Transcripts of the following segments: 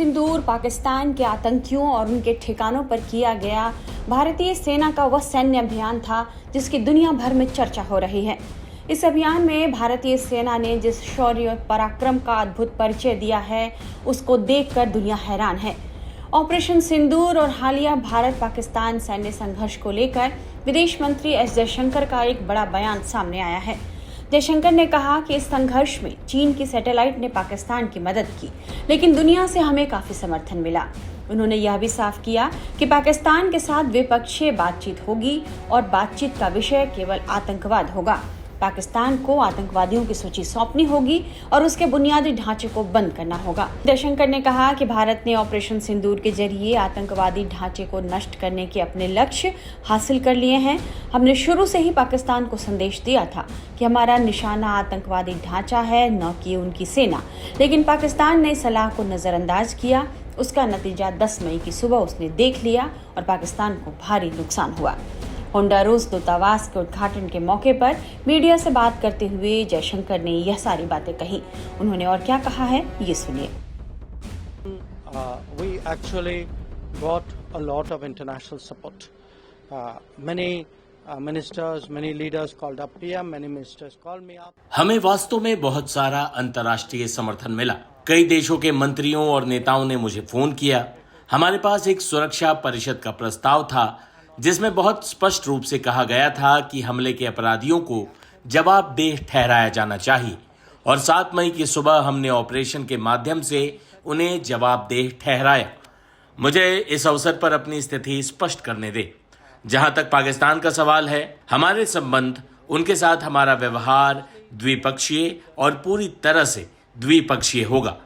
सिंदूर पाकिस्तान के आतंकियों और उनके ठिकानों पर किया गया भारतीय सेना का वह सैन्य अभियान था जिसकी दुनिया भर में चर्चा हो रही है। इस अभियान में भारतीय सेना ने जिस शौर्य और पराक्रम का अद्भुत परिचय दिया है, उसको देखकर दुनिया हैरान है। ऑपरेशन सिंदूर और हालिया भारत पाकिस्तान सैन्य संघर्ष को लेकर विदेश मंत्री एस जयशंकर का एक बड़ा बयान सामने आया है। जयशंकर ने कहा कि इस संघर्ष में चीन की सैटेलाइट ने पाकिस्तान की मदद की, लेकिन दुनिया से हमें काफी समर्थन मिला। उन्होंने यह भी साफ किया कि पाकिस्तान के साथ द्विपक्षीय बातचीत होगी और बातचीत का विषय केवल आतंकवाद होगा। पाकिस्तान को आतंकवादियों की सूची सौंपनी होगी और उसके बुनियादी ढांचे को बंद करना होगा। जयशंकर ने कहा कि भारत ने ऑपरेशन सिंदूर के जरिए आतंकवादी ढांचे को नष्ट करने के अपने लक्ष्य हासिल कर लिए हैं। हमने शुरू से ही पाकिस्तान को संदेश दिया था कि हमारा निशाना आतंकवादी ढांचा है, न कि उनकी सेना। लेकिन पाकिस्तान ने सलाह को नजरअंदाज किया। उसका नतीजा 10 मई की सुबह उसने देख लिया और पाकिस्तान को भारी नुकसान हुआ। होंडुरास दूतावास के उद्घाटन के मौके पर मीडिया से बात करते हुए जयशंकर ने यह सारी बातें कही। उन्होंने और क्या कहा है, ये सुनिए। We actually got a lot of international support. Many ministers, many leaders called up PM, many ministers called me up. हमें वास्तव में बहुत सारा अंतर्राष्ट्रीय समर्थन मिला। कई देशों के मंत्रियों और नेताओं ने मुझे फोन किया। हमारे पास एक सुरक्षा परिषद का प्रस्ताव था जिसमें बहुत स्पष्ट रूप से कहा गया था कि हमले के अपराधियों को जवाबदेह ठहराया जाना चाहिए और 7 मई की सुबह हमने ऑपरेशन के माध्यम से उन्हें जवाबदेह ठहराया। मुझे इस अवसर पर अपनी स्थिति स्पष्ट करने दे। जहां तक पाकिस्तान का सवाल है, हमारे संबंध, उनके साथ हमारा व्यवहार द्विपक्षीय और पूरी तरह से द्विपक्षीय होगा।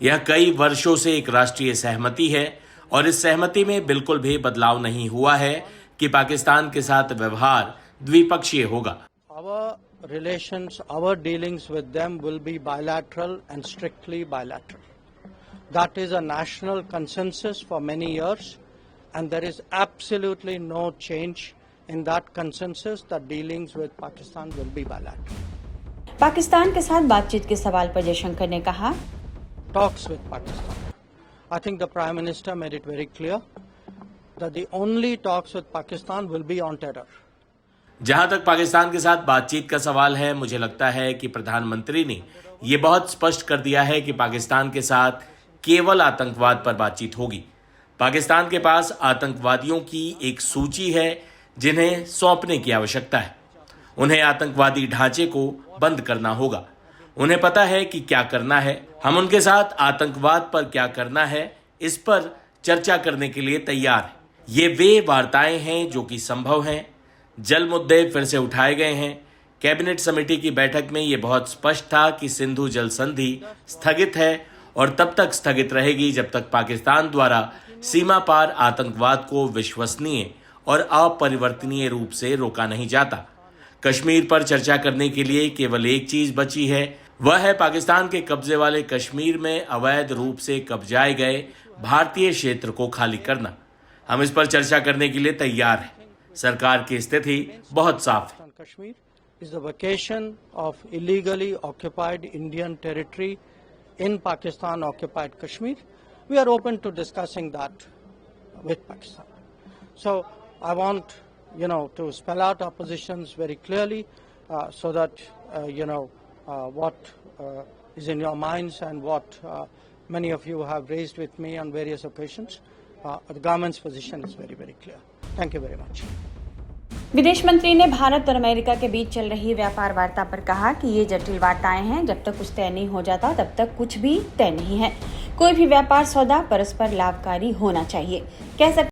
यह कई वर्षों से एक राष्ट्रीय सहमति है और इस सहमति में बिल्कुल भी बदलाव नहीं हुआ है कि पाकिस्तान के साथ व्यवहार द्विपक्षीय होगा। Our relations, our dealings with them will be bilateral and strictly bilateral. That is a national consensus for many years, and there is absolutely no change in that consensus. The dealings with Pakistan will be bilateral. Pakistan के साथ बातचीत के सवाल पर जयशंकर ने कहा, Talks with Pakistan. I think the Prime Minister made it very clear that the only talks with Pakistan will be on terror. जहां तक पाकिस्तान के साथ बातचीत का सवाल है, मुझे लगता है कि प्रधानमंत्री ने ये बहुत स्पष्ट कर दिया है कि पाकिस्तान के साथ केवल आतंकवाद पर बातचीत होगी। पाकिस्तान के पास आतंकवादियों की एक सूची है जिन्हें सौंपने की आवश्यकता है। उन्हें आतंकवादी ढांचे को बंद करना होगा। उन्हें पता है कि क्या करना है। हम उनके साथ आतंकवाद पर क्या करना है, इस पर चर्चा करने के लिए तैयार हैं। ये वे वार्ताएं हैं जो कि संभव हैं। जल मुद्दे फिर से उठाए गए हैं। कैबिनेट समिति की बैठक में ये बहुत स्पष्ट था कि सिंधु जल संधि स्थगित है और तब तक स्थगित रहेगी जब तक पाकिस्तान द्वारा सीमा पार आतंकवाद को विश्वसनीय और अपरिवर्तनीय रूप से रोका नहीं जाता। कश्मीर पर चर्चा करने के लिए केवल एक चीज बची है, वह है पाकिस्तान के कब्जे वाले कश्मीर में अवैध रूप से कब्जाए गए भारतीय क्षेत्र को खाली करना। हम इस पर चर्चा करने के लिए तैयार हैं। सरकार की स्थिति बहुत साफ है। Kashmir is the vacation of illegally occupied Indian territory in Pakistan occupied Kashmir. We are open to discussing that with Pakistan. So I want to spell out our positions very clearly so that what is in your minds and what many of you have raised with me on various occasions. The government's position is very, very clear. Thank you very much. विदेश मंत्री ने भारत और America के बीच चल रही व्यापार वार्ता पर कहा कि ये जटिल वार्ताएं हैं। जब तक कुछ तय नहीं हो जाता तब तक कुछ भी तय नहीं है। कोई भी व्यापार सौदा परस्पर लाभकारी होना चाहिए। कह सकते